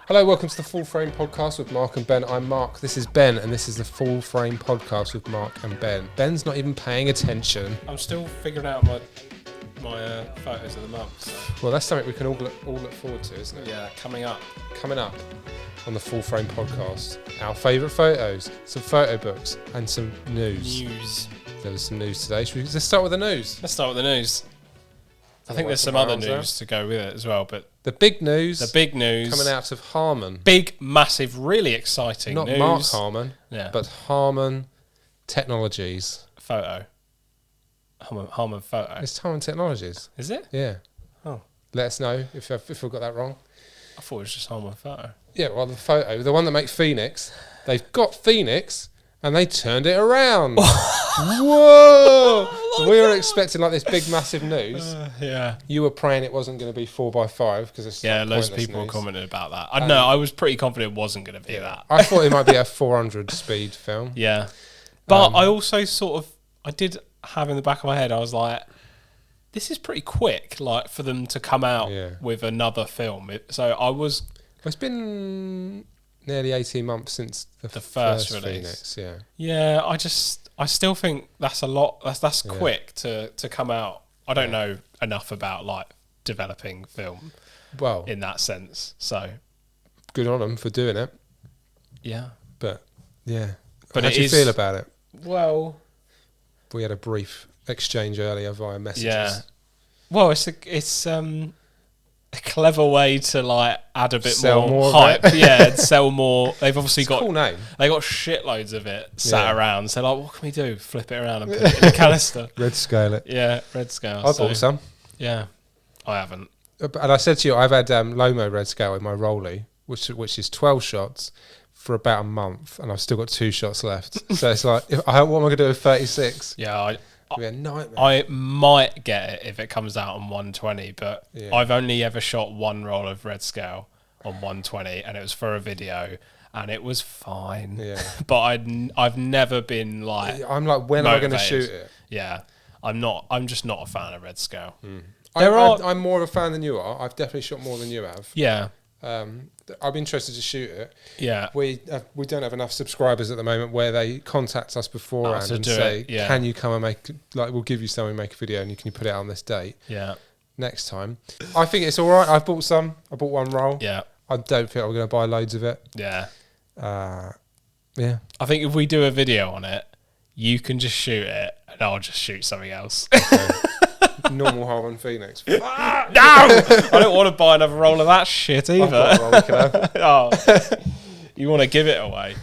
Hello, welcome to the Full Frame Podcast with Mark and Ben. I'm Mark, this is Ben, and this is the Full Frame Podcast with Mark and Ben. Ben's not even paying attention. I'm still figuring out my photos of the month. So. Well, that's something we can all look forward to, isn't it? Yeah, coming up on the Full Frame Podcast. Our favourite photos, some photo books, and some news. There was some news today. Let's start with the news. Let's start with the news. I think there's some other news to go with it as well, but the big news coming out of Harman. Big, massive, really exciting Not news. Mark Harman, yeah, but Harman Technologies. Photo. Harman Photo. It's Harman Technologies. Is it? Yeah. Oh. Let us know if we've got that wrong. I thought it was just Harman Photo. Yeah, well, the photo, the one that makes Phoenix, they've got Phoenix and they turned it around. Whoa! We were expecting like this big, massive news. Yeah. You were praying it wasn't going to be 4x5 because it's loads of people commented about that. I know. I was pretty confident it wasn't going to be that. I thought it might be a 400 speed film. Yeah, but I also I did have in the back of my head, I was like, this is pretty quick, like for them to come out with another film. It's been nearly 18 months since the first release. Phoenix, yeah. I still think that's a lot. That's quick to come out. I don't know enough about like developing film, in that sense. So good on them for doing it. Yeah, but how do you feel about it? Well, we had a brief exchange earlier via messages. Yeah. Well, it's a clever way to like add a bit more hype, and sell more. They've obviously got a cool name. They got shitloads of it sat around. So like, what can we do? Flip it around and put it in a canister. Redscale it. Yeah, redscale. I bought some. Yeah, I haven't. And I said to you, I've had Lomo redscale in my Rolly, which is 12 shots for about a month, and I've still got 2 shots left. So it's like, what am I going to do with 36? Yeah, It'd be a nightmare. I might get it if it comes out on 120, but I've only ever shot one roll of red scale on 120, and it was for a video, and it was fine. Yeah. But I've never been like, I'm like, when am I going to shoot it? Yeah, I'm just not a fan of red scale. I'm more of a fan than you are. I've definitely shot more than you have. Yeah. I'd be interested to shoot it. Yeah, we don't have enough subscribers at the moment where they contact us beforehand and say, "Can you come and we'll give you something, make a video, and can you put it out on this date?" Yeah, next time. I think it's all right. I bought one roll. Yeah, I don't think I'm going to buy loads of it. Yeah, yeah. I think if we do a video on it, you can just shoot it, and I'll just shoot something else. Okay. Normal Harman Phoenix. No! I don't want to buy another roll of that shit either. Oh, you want to give it away?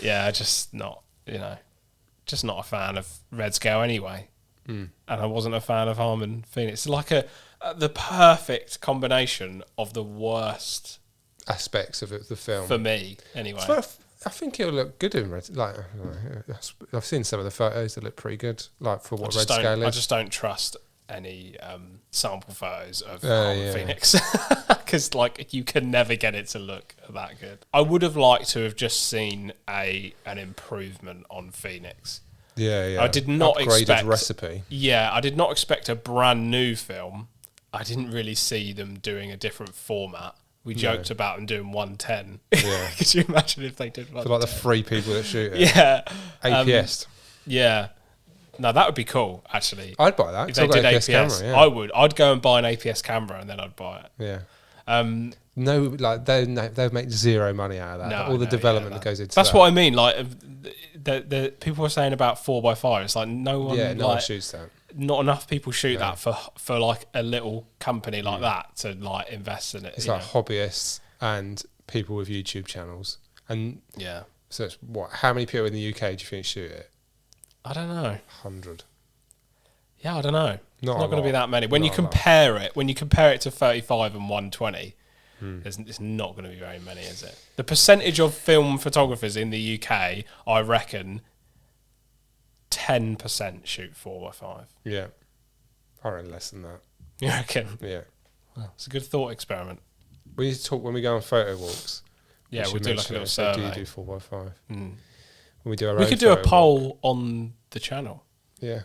Yeah, just not a fan of red scale anyway. And I wasn't a fan of Harman Phoenix. It's like the perfect combination of the worst aspects of the film for me. Anyway, I think it'll look good in red. Like, I've seen some of the photos that look pretty good. Like for what red scale is. I just don't trust any sample photos of Phoenix because like you can never get it to look that good. I would have liked to have just seen an improvement on Phoenix. Yeah. I did not expect recipe. Yeah, I did not expect a brand new film. I didn't really see them doing a different format. We joked about them doing 110. Yeah. Could you imagine if they did 110? For like the 3 people that shoot it. Yeah. APS. Yeah. No, that would be cool, actually. I'd buy that. If they did APS camera, I would. I'd go and buy an APS camera and then I'd buy it. Yeah. No, like they'd make zero money out of that. All the development that goes into that's what I mean. Like the people were saying about 4x5. It's like no one shoots that. Not enough people shoot that for like a little company like that to like invest in it. It's like hobbyists and people with YouTube channels. And so it's what? How many people in the UK do you think shoot it? I don't know. 100. Yeah, I don't know. Not going to be that many. When you compare it to 35 and 120, it's not going to be very many, is it? The percentage of film photographers in the UK, I reckon, 10% shoot 4x5. Yeah. I reckon less than that. You reckon? Yeah. Well, it's a good thought experiment. We need to talk when we go on photo walks. Yeah, we'll do like a little survey. Do you do 4x5? When we do our we own could do a poll walk on the channel. Yeah.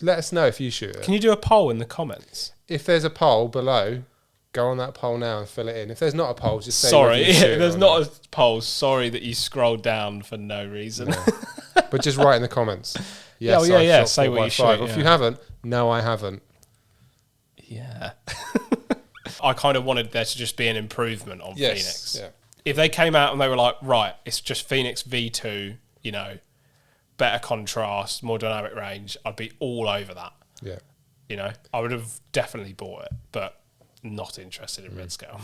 Let us know if you shoot it. Can you do a poll in the comments? If there's a poll below, Go on that poll now and fill it in. If there's not a poll, just say sorry. if There's not a poll. Sorry that you scrolled down for no reason. No. But just write in the comments. Yes, yeah. Say what you should. If you haven't, no, I haven't. Yeah. I kind of wanted there to just be an improvement on Phoenix. Yeah. If they came out and they were like, right, it's just Phoenix V2, you know, better contrast, more dynamic range, I'd be all over that. Yeah. You know, I would have definitely bought it, but not interested in redscale.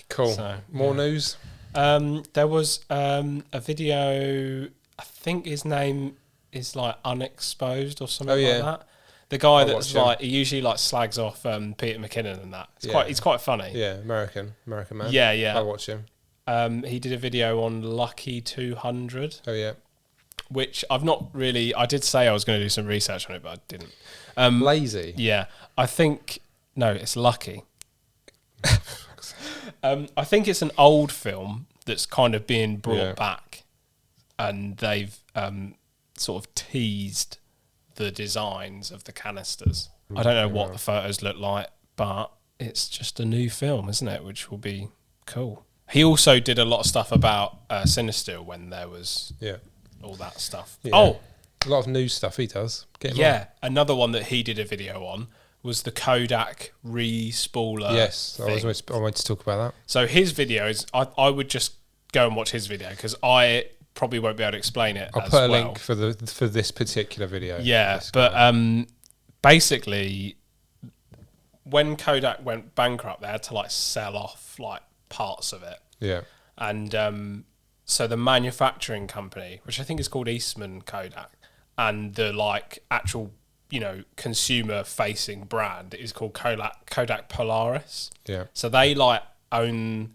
Cool. So, more news? There was a video, I think his name is like Unexposed or something like that. The guy that's like, he usually like slags off Peter McKinnon and that. He's quite funny. Yeah, American man. Yeah. I watch him. He did a video on Lucky 200. Oh yeah. Which I've not really. I did say I was going to do some research on it, but I didn't. Lazy. Yeah, I think no, it's Lucky. I think it's an old film that's kind of being brought back, and they've sort of teased the designs of the canisters. I don't know what the photos look like, but it's just a new film, isn't it? Which will be cool. He also did a lot of stuff about Cinestill when there was all that stuff. Yeah. Oh, a lot of new stuff he does. Another one that he did a video on was the Kodak respooler. Yes, I wanted to talk about that. So his videos, I would just go and watch his video because I probably won't be able to explain it. I'll put a link for this particular video. Yeah, but basically, when Kodak went bankrupt, they had to like sell off like parts of it. Yeah, and so the manufacturing company, which I think is called Eastman Kodak, and the like actual, you know, consumer facing brand is called Kodak Polaris. Yeah. So they like own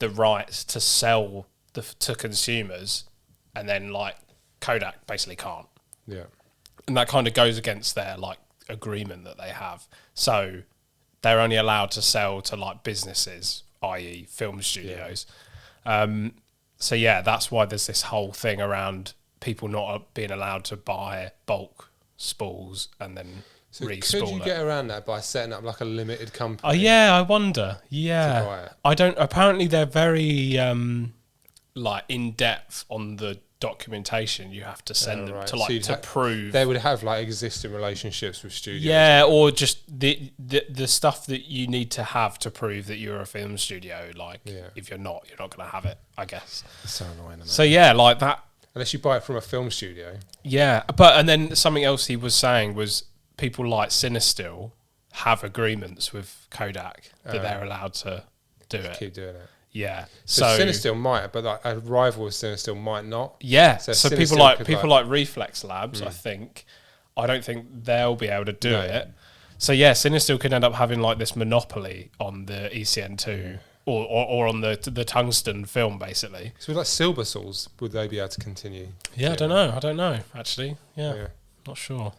the rights to sell to consumers, and then like Kodak basically can't. Yeah. And that kind of goes against their like agreement that they have. So they're only allowed to sell to like businesses, i.e. film studios. So yeah, that's why there's this whole thing around people not being allowed to buy bulk spools and then re-spool it. Could you get around that by setting up like a limited company? Oh yeah, I wonder. Yeah, I don't. Apparently, they're very like in depth on the documentation you have to send them to like to prove. They would have like existing relationships with studios. Yeah, or just the stuff that you need to have to prove that you're a film studio. Like, if you're not going to have it, I guess. It's so annoying. Isn't it? So yeah, like that. Unless you buy it from a film studio. Yeah, and then something else he was saying was people like Cinestill have agreements with Kodak that they're allowed to do it. Keep doing it. Yeah. So Cinestill might, but like a rival of Cinestill might not. Yeah. So people like Reflex Labs, I don't think they'll be able to do it. So yeah, Cinestill could end up having like this monopoly on the ECN2 or on the tungsten film basically. So with like silver saws, would they be able to continue? Yeah, I don't know actually. Yeah. Not sure.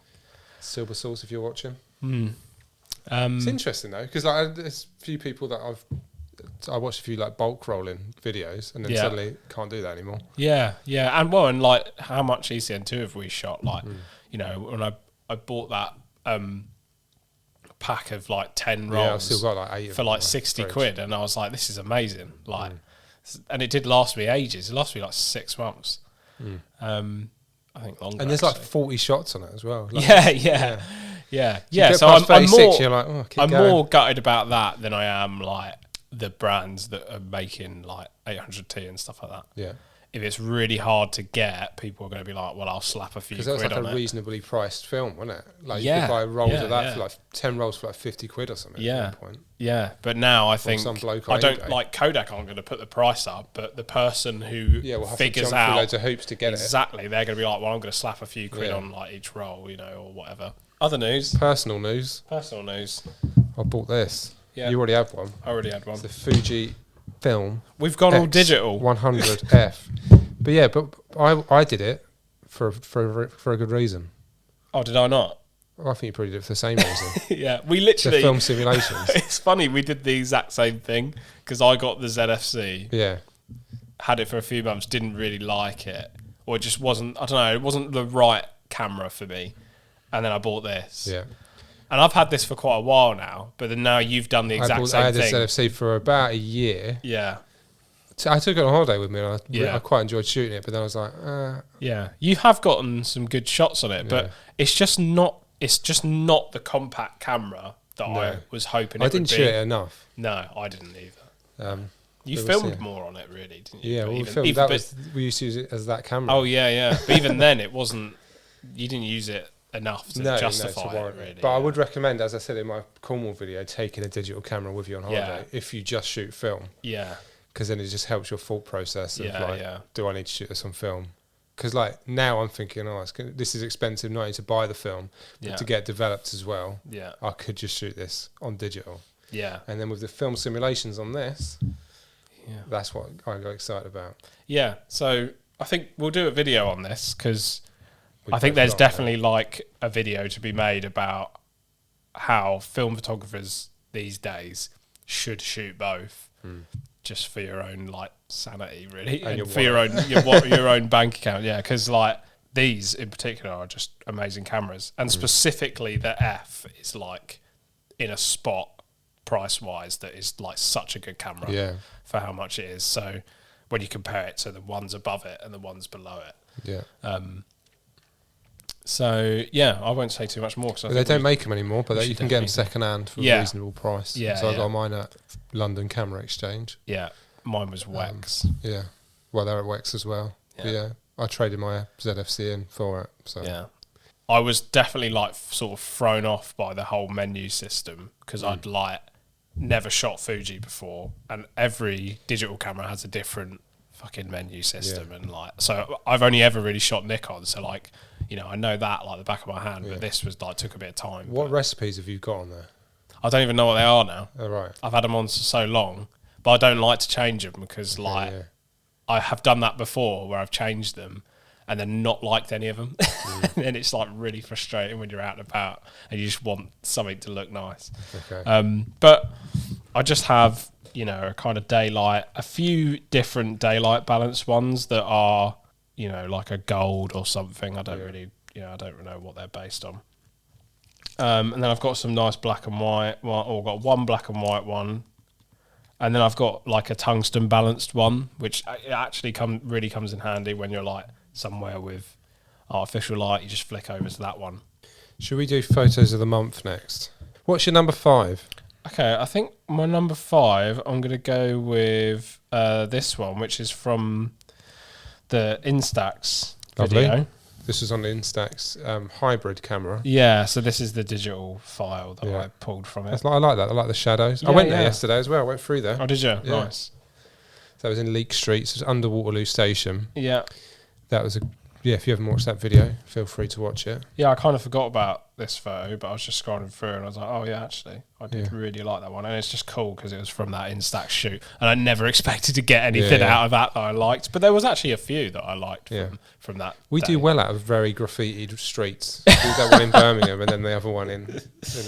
Silver saws if you're watching. It's interesting though, because like there's a few people that I watched a few like bulk rolling videos and then suddenly can't do that anymore. Yeah, and like how much ECN2 have we shot? Like, you know, when I bought that pack of like 10 rolls, I've still got like 8 for like 60 quid, and I was like, this is amazing. Like, and it did last me ages. It lasted me like 6 months. I think longer. And there's like 40 shots on it as well. Like, yeah. So I'm going. more gutted about that than I am like the brands that are making like 800T and stuff like that. Yeah. If it's really hard to get, people are going to be like, well, I'll slap a few quid on it. Because that's like a reasonably priced film, wasn't it? Like you could buy rolls of that for like 10 rolls for like 50 quid or something at one point. Yeah, but now I think I don't like Kodak aren't going to put the price up, but the person who will have figures to jump through out loads of hoops to get exactly, they're going to be like, well, I'm going to slap a few quid on like each roll, you know, or whatever. Other news. Personal news. I bought this. Yeah. You already have one. I already had one. It's the Fuji film. We've gone all digital. X100F. But yeah, I did it for a good reason. Oh, did I not? Well, I think you probably did it for the same reason. Yeah, we literally... The film simulations. It's funny, we did the exact same thing, because I got the ZFC. Yeah. Had it for a few months, didn't really like it. Or it just wasn't, I don't know, it wasn't the right camera for me. And then I bought this. Yeah. And I've had this for quite a while now, but then now you've done the exact same I had thing. this ZFC for about a year. Yeah. I took it on holiday with me, and I quite enjoyed shooting it. But then I was like, yeah, you have gotten some good shots on it, but it's just not. It's just not the compact camera that I was hoping it would be. I didn't shoot it enough. No, I didn't either. You It filmed was, more on it, really, didn't you? Yeah, But well, we even- filmed. even- We used to use it as that camera. Oh yeah. But even then, it wasn't. You didn't use it enough to justify to warrant it, really. But I would recommend, as I said in my Cornwall video, taking a digital camera with you on holiday Yeah. if you just shoot film, Yeah, because then it just helps your thought process of Yeah. do I need to shoot this on film? Because like now I'm thinking, this is expensive, not only to buy the film, but to get developed as well. yeah, I could just shoot this on digital, yeah, and then with the film simulations on this, yeah. that's what I got excited about. Yeah. So I think we'll do a video on this because We I think both there's like definitely like a video to be made about how film photographers these days should shoot both, just for your own like sanity, really, And your for your own bank account. Yeah, because like these in particular are just amazing cameras, and specifically the F is like in a spot price wise that is like such a good camera for how much it is. So when you compare it to the ones above it and the ones below it. Yeah. So yeah, I won't say too much more because They don't make them anymore, but you can get them second hand for a reasonable price. Yeah, so I got mine at London Camera Exchange. Yeah, mine was Wex. Yeah, well they're at Wex as well. Yeah, I traded my ZFC in for it. So yeah, I was definitely like sort of thrown off by the whole menu system because I'd like never shot Fuji before, and every digital camera has a different fucking menu system, and like so I've only ever really shot Nikon, so like. You know, I know that like the back of my hand, but this was like took a bit of time. What recipes have you got on there? I don't even know what they are now. Oh, right. I've had them on for so long, but I don't like to change them because I have done that before where I've changed them and then not liked any of them. And it's like really frustrating when you're out and about and you just want something to look nice. Okay. But I just have, you know, a kind of daylight, a few different daylight balance ones that are, you know, like a gold or something. I don't really know what they're based on. And then I've got some nice black and white, I've got one black and white one. And then I've got like a tungsten balanced one, which actually really comes in handy when you're like somewhere with artificial light. You just flick over to that one. Should we do photos of the month next? What's your number 5? Okay, I think my number 5, I'm going to go with this one, which is from the Instax video. This is on the Instax hybrid camera. Yeah, so this is the digital file that I pulled from it. I like that. I like the shadows. Yeah, I went there yesterday as well. I went through there. Oh, did you? Yeah. Nice. So it was in Leek Street. So it was under Waterloo Station. Yeah. That was if you haven't watched that video, feel free to watch it. Yeah, I kind of forgot about this photo, but I was just scrolling through and I was like, oh yeah, actually, I did really like that one. And it's just cool because it was from that Instax shoot. And I never expected to get anything out of that I liked. But there was actually a few that I liked from that. We do well out of very graffitied streets. We do that one in Birmingham and then the other one in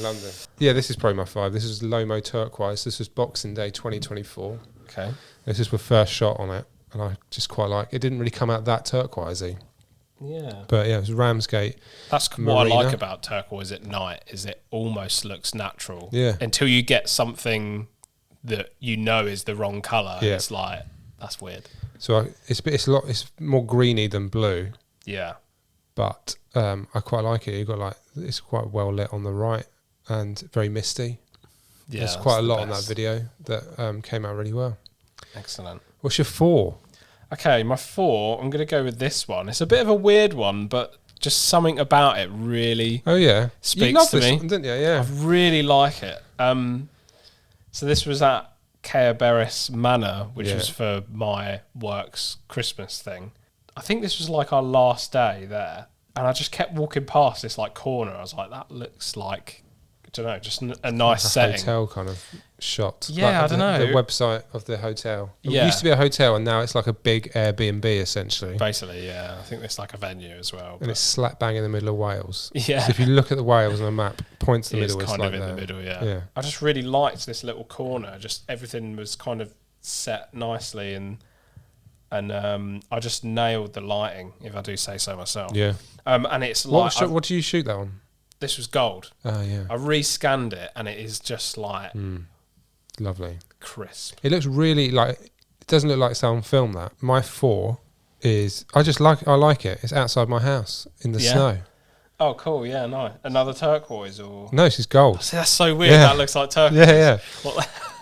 London. Yeah, this is probably my 5. This is Lomo Turquoise. This was Boxing Day 2024. Okay. This is my first shot on it. And I just quite like it. Didn't really come out that turquoisey. Yeah. But yeah, it was Ramsgate. That's what I like about turquoise at night is it almost looks natural. Yeah. Until you get something that you know is the wrong colour. Yeah. It's like, that's weird. So it's more greeny than blue. Yeah. But I quite like it. You got it's quite well lit on the right and very misty. Yeah. There's quite a lot on that video that came out really well. Excellent. What's your 4? Okay, my 4, I'm going to go with this one. It's a bit of a weird one, but just something about it really speaks to me. One, didn't you? Yeah. I really like it. So this was at Caerberis Manor, which was for my work's Christmas thing. I think this was like our last day there. And I just kept walking past this like corner. I was like, that looks like, I don't know, just a nice setting. Hotel kind of shot. Yeah, I don't know. The website of the hotel. It Yeah. used to be a hotel and now it's like a big Airbnb essentially. Basically, yeah. I think it's like a venue as well. And it's slap bang in the middle of Wales. Yeah. So if you look at the Wales on a map, points to the middle. It's kind like of in there. the middle, yeah. I just really liked this little corner. Just everything was kind of set nicely and I just nailed the lighting, if I do say so myself. Yeah. And it's like... What do you shoot that on? this was gold. Oh yeah, I rescanned it, and it is just like lovely, crisp. It looks really like, it doesn't look like someone filmed that. My 4 is, I like it. It's outside my house in the snow. Oh, cool. Yeah, nice. Another turquoise or? No, it's just gold. See, that's so weird. Yeah. That looks like turquoise.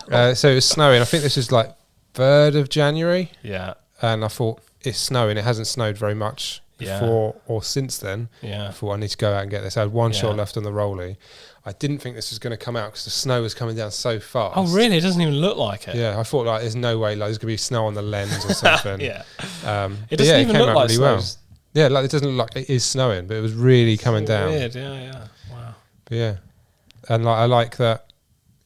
Yeah. So it's snowing. I think this is like 3rd of January. Yeah. And I thought, it's snowing. It hasn't snowed very much before or since then. Yeah. I thought, I need to go out and get this. I had one shot left on the rollie. I didn't think this was going to come out because the snow was coming down so fast. Oh, really? It doesn't even look like it. Yeah, I thought like there's no way like there's going to be snow on the lens or something. Yeah. It doesn't even look like really well. Yeah, like it doesn't look like it is snowing, but it was really coming down. Weird, yeah. Wow. But yeah, and like I like that.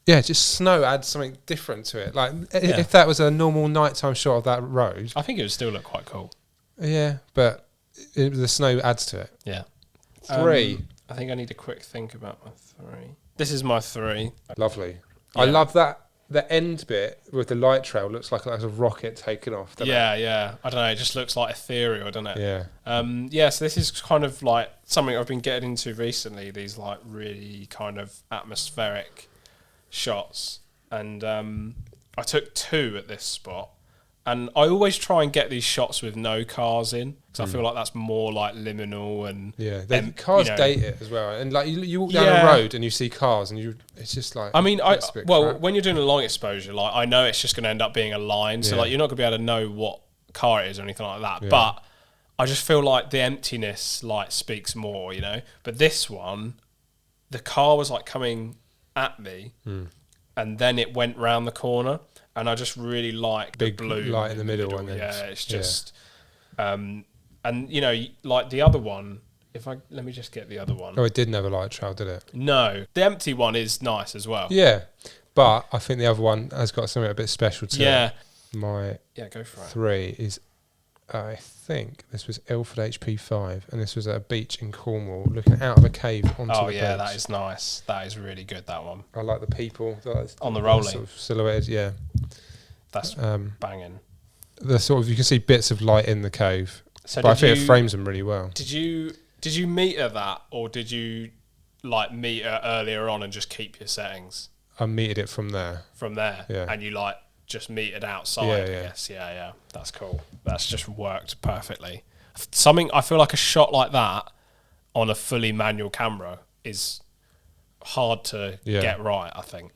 Yeah, just snow adds something different to it. Like if that was a normal nighttime shot of that road, I think it would still look quite cool. Yeah, but the snow adds to it. Yeah. 3. I think I need a quick think about my 3. This is my 3. Lovely. Yeah. I love that. The end bit with the light trail looks like a rocket taking off. Yeah. I don't know. It just looks like ethereal, doesn't it? Yeah. So this is kind of like something I've been getting into recently. These like really kind of atmospheric shots, and I took 2 at this spot. And I always try and get these shots with no cars in because I feel like that's more like liminal and cars date it as well. And like you walk down a road and you see cars and it's just like. I mean, when you're doing a long exposure, like I know it's just going to end up being a line, so like you're not going to be able to know what car it is or anything like that. Yeah. But I just feel like the emptiness like speaks more, you know. But this one, the car was like coming at me, and then it went round the corner. And I just really like big the blue light in the middle. It's just, and you know, like the other one. Let me just get the other one. Oh, it didn't have a light trail, did it? No, the empty one is nice as well. Yeah, but I think the other one has got something a bit special to it. My go for it. 3 is, I think this was Ilford HP5, and this was at a beach in Cornwall, looking out of a cave onto the beach. That is nice. That is really good. That one. I like the people on the rolling, sort of silhouetted. Yeah, that's banging. The sort of you can see bits of light in the cave, but I think it frames them really well. Did you meter that, or did you like meter earlier on and just keep your settings? I metered it from there. Yeah, and you like just metered outside. I guess. Yeah. That's cool. That's just worked perfectly. I feel like a shot like that on a fully manual camera is hard to get right, I think.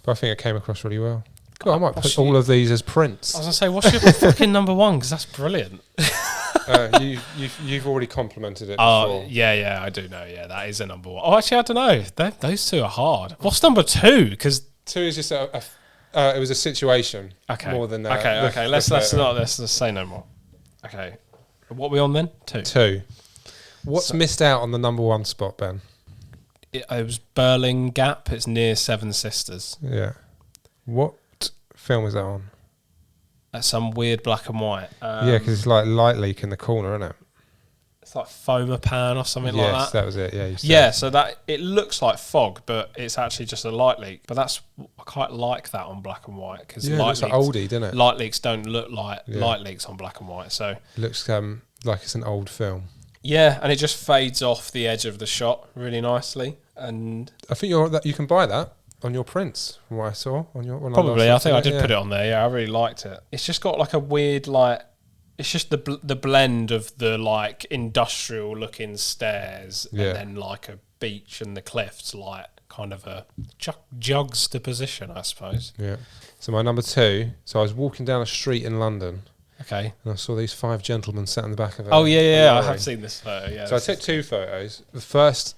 But I think it came across really well. God, I might put all of these as prints. I was going to say, what's your fucking number 1? Because that's brilliant. You've already complimented it before. Yeah, I do know. Yeah, that is a number 1. Oh, actually, I don't know. Those 2 are hard. What's number 2? Because 2 is just it was a situation. Okay. More than Okay. Let's say no more. Okay. What are we on then? 2. What's missed out on the number 1 spot, Ben? It was Burling Gap. It's near Seven Sisters. Yeah. What film is that on? That's some weird black and white. Yeah, because it's like light leak in the corner, isn't it? It's like Fomapan or something like that. Yes, that was it. Yeah. Yeah, so that it looks like fog, but it's actually just a light leak. But I quite like that on black and white because it looks like oldie, doesn't it? Light leaks don't look like light leaks on black and white. So it looks like it's an old film. Yeah, and it just fades off the edge of the shot really nicely. And I think you can buy that on your prints, from what I saw on your. Probably, I think I did put it on there. Yeah, I really liked it. It's just got like a weird It's just the blend of the like industrial looking stairs and then like a beach and the cliffs, like kind of a juxtaposition, I suppose. Yeah. So my number 2. So I was walking down a street in London. Okay. And I saw these 5 gentlemen sat in the back of it. Oh yeah, I have seen this photo. Yeah. So I took 2 photos. The first,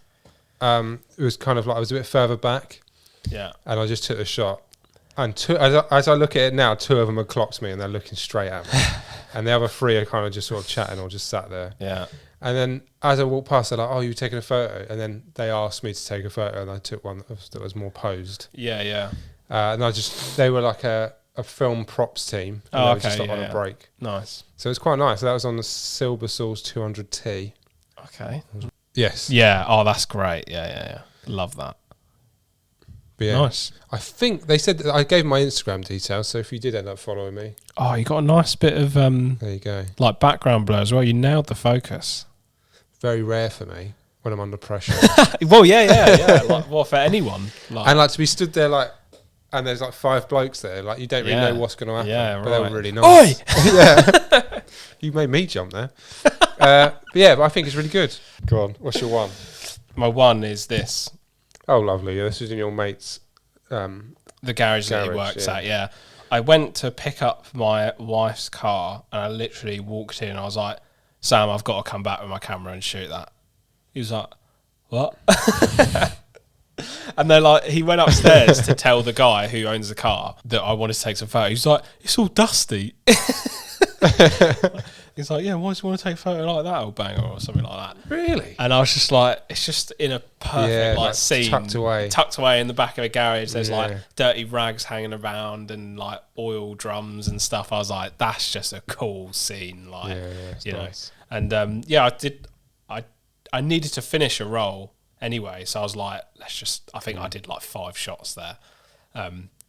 it was kind of like I was a bit further back. Yeah. And I just took a shot. And as I look at it now, 2 of them have clocked me and they're looking straight at me. And the other 3 are kind of just sort of chatting or just sat there. Yeah. And then as I walked past, they're like, "Oh, you taking a photo?" And then they asked me to take a photo, and I took one that was more posed. Yeah. And they were like a film props team. And they were just on a break. Nice. So it's quite nice. So that was on the Silver Source 200T. Okay. Yes. Yeah. Oh, that's great. Yeah. Love that. Yeah, nice. I think they said that I gave my Instagram details, so if you did end up following me. Oh, you got a nice bit of there you go. like background blur as well. You nailed the focus. Very rare for me. when I'm under pressure. Well, yeah. Like, well, for anyone. Like, And like to be stood there like, and there's like 5 blokes there, like you don't really know what's going to happen. Yeah, but they were really nice. Oi! Yeah. You made me jump there. But I think it's really good. Go on, what's your one? My one is this. Oh, lovely. Yeah, this is in your mate's... the garage that he works at, yeah. I went to pick up my wife's car and I literally walked in and I was like, Sam, I've got to come back with my camera and shoot that. He was like, what? And then like he went upstairs to tell the guy who owns the car that I wanted to take some photos. He's like, it's all dusty. He's like, yeah, why do you want to take a photo like that, old banger, or something like that? Really? And I was just like, it's just in a perfect scene, tucked away in the back of a garage. There's like dirty rags hanging around and like oil drums and stuff. I was like, that's just a cool scene, like you nice. Know. And I needed to finish a roll anyway, so I was like, I think I did like 5 shots there.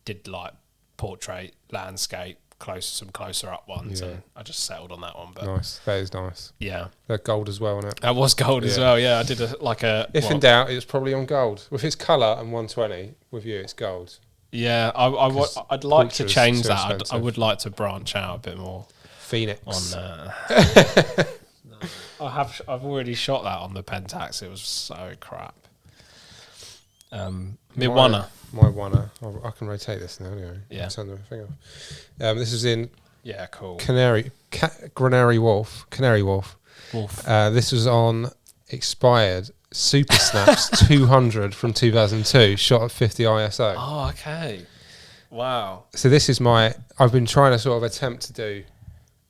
Did like portrait, landscape, some closer up ones, and I just settled on that one. But nice, that is nice. Yeah, they're gold as well, isn't it? That was gold as well. Yeah, I did If in doubt, it was probably on gold. With its colour and 120, with you, it's gold. Yeah, I'd like to change that. I would like to branch out a bit more. Phoenix on. I've already shot that on the Pentax. It was so crap. My one. I can rotate this now. Anyway. Yeah. Turn the thing off. This is in. Yeah, cool. Canary Wolf. This was on expired Super Snaps 200 from 2002, shot at 50 ISO. Oh, okay. Wow. So this is I've been trying to sort of attempt to do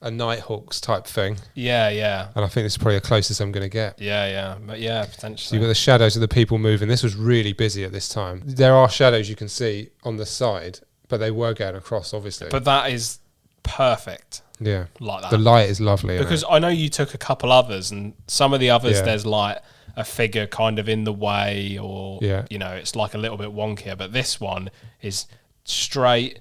a Nighthawks type thing. Yeah. And I think this is probably the closest I'm going to get. Yeah. But yeah, potentially. So you've got the shadows of the people moving. This was really busy at this time. There are shadows you can see on the side, but they were going across, obviously. But that is perfect. Yeah. Like that. The light is lovely. Because I know you took a couple others, and some of the others, there's like a figure kind of in the way, or, it's like a little bit wonkier. But this one is straight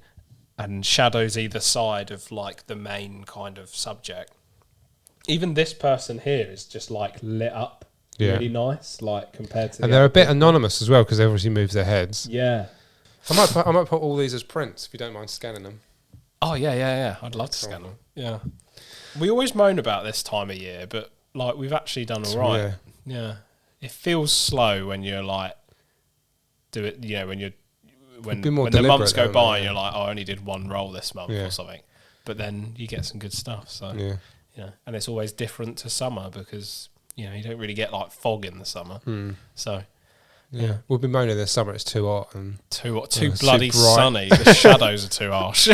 and shadows either side of like the main kind of subject. Even this person here is just like lit up really nice, like compared to. And they're a bit anonymous as well because they obviously move their heads. Yeah. I might put all these as prints if you don't mind scanning them. Oh yeah. I'd love to scan them. Yeah. We always moan about this time of year, but like we've actually done all right. Yeah. It feels slow when you're like do it. When the months go by and you're like, I only did 1 roll this month or something, but then you get some good stuff. So and it's always different to summer because you don't really get like fog in the summer. So we'll be moaning this summer it's too hot and too bloody sunny. The shadows are too harsh.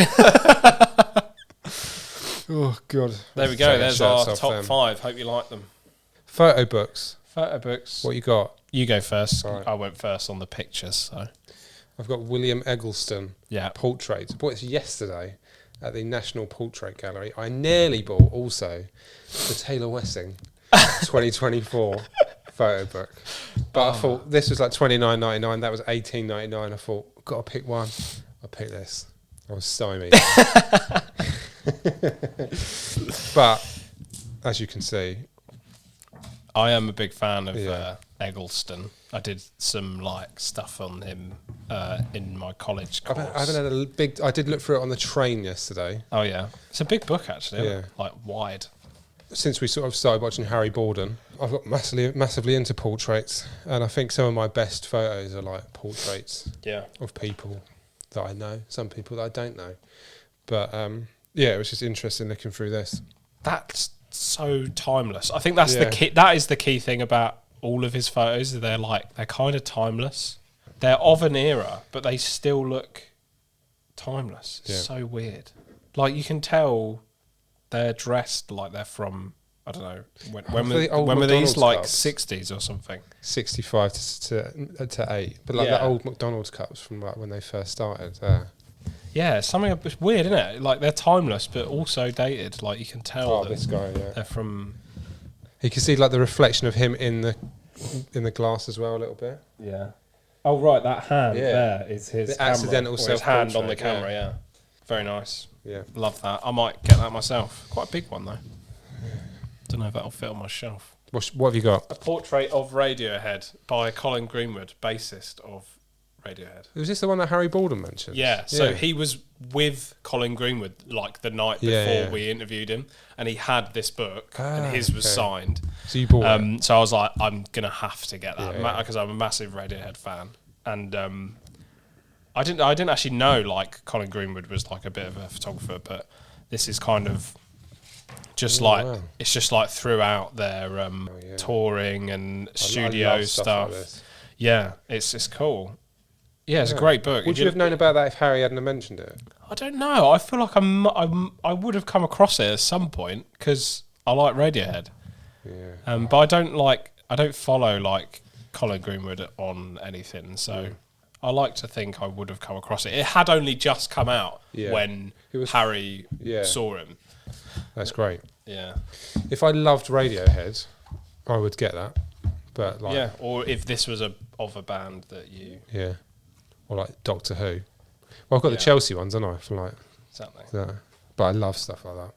Oh god! There we go. There's our top 5. Hope you like them. Photobooks. Photobooks. What you got? You go first. Right. I went first on the pictures. So I've got William Eggleston. Yeah. Portrait. I bought this yesterday at the National Portrait Gallery. I nearly bought also the Taylor Wessing 2024 photo book, but I thought this was like $29.99. That was $18.99. I thought I've got to pick one. I picked this. I was stymied. But as you can see, I am a big fan of Eggleston. I did some like stuff on him in my college course. I haven't had I did look through it on the train yesterday. Oh yeah, it's a big book actually. Yeah, like wide. Since we sort of started watching Harry Borden, I've got massively into portraits, and I think some of my best photos are like portraits of people that I know, some people that I don't know. But it was just interesting looking through this. That's so timeless. I think that's the key. That is the key thing about all of his photos. They're kind of timeless. They're of an era, but they still look timeless. It's so weird. Like you can tell they're dressed like they're from, I don't know, when were these, like 60s or something? 65 to 8. But like the old McDonald's cups from like when they first started. Yeah, it's weird, isn't it? Like they're timeless, but also dated. Like you can tell. Oh, this guy, they're from. You can see like the reflection of him in the glass as well a little bit. Yeah. Oh right, that hand there is his accidental his hand on the camera. Yeah. Very nice. Yeah. Love that. I might get that myself. Quite a big one though. Don't know if that'll fit on my shelf. What have you got? A Portrait of Radiohead by Colin Greenwood, bassist of Radiohead. Was this the one that Harry Baldwin mentioned? Yeah, so he was with Colin Greenwood like the night before we interviewed him, and he had this book, and his was signed. So you bought it? So I was like, I'm going to have to get that, because I'm a massive Radiohead fan. And I didn't actually know, like, Colin Greenwood was like a bit of a photographer, but this is kind of just it's just like throughout their touring and studio stuff. Like yeah, it's cool. Yeah, it's a great book. Would you have known about that if Harry hadn't mentioned it? I don't know. I feel like I would have come across it at some point because I like Radiohead. Yeah. But I don't follow like Colin Greenwood on anything, so I like to think I would have come across it. It had only just come out when Harry saw him. That's great. Yeah. If I loved Radiohead, I would get that. But like, or if this was of a band that you or like Doctor Who. Well, I've got the Chelsea ones, haven't I? For like exactly. So, but I love stuff like that.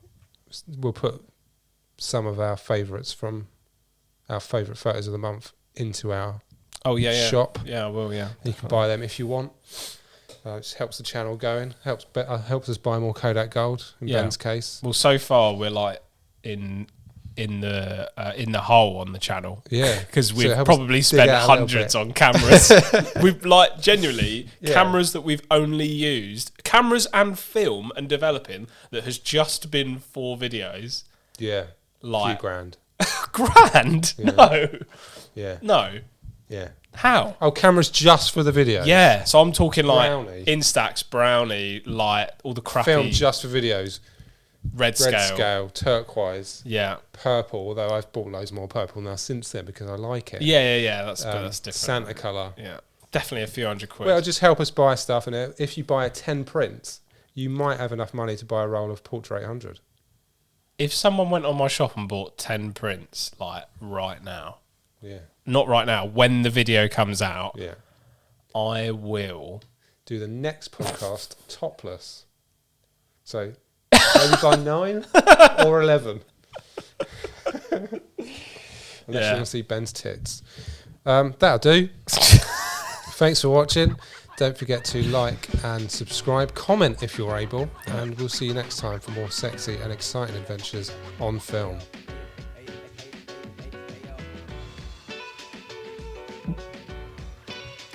We'll put some of our favourites from our favourite photos of the month into our shop. Yeah, well, yeah. You can buy them if you want. It just helps the channel going. Helps us buy more Kodak Gold in Ben's case. Well, so far we're like in the hole on the channel. Yeah, because we've probably spent hundreds on cameras. We've like genuinely cameras that we've only used, cameras and film and developing that has just been for videos. Yeah, like a few grand. Grand? Yeah. No. Yeah. No. Yeah. How? Oh, cameras just for the video. Yeah, so I'm talking like Brownie. Instax, Brownie, like all the crappy film just for videos. Red scale, turquoise, purple. Although I've bought loads more purple now since then because I like it. Yeah. That's different. Santa colour. Yeah, definitely a few £100. Well, just help us buy stuff, and if you buy 10 prints, you might have enough money to buy a roll of Portrait 800. If someone went on my shop and bought 10 prints, like right now, not right now, when the video comes out, I will do the next podcast topless. So. Maybe by 9 or 11. Unless you want to see Ben's tits. That'll do. Thanks for watching. Don't forget to like and subscribe. Comment if you're able. And we'll see you next time for more sexy and exciting adventures on film.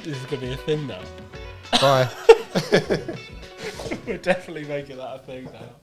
This is going to be a thing now. Bye. We're definitely making that a thing now.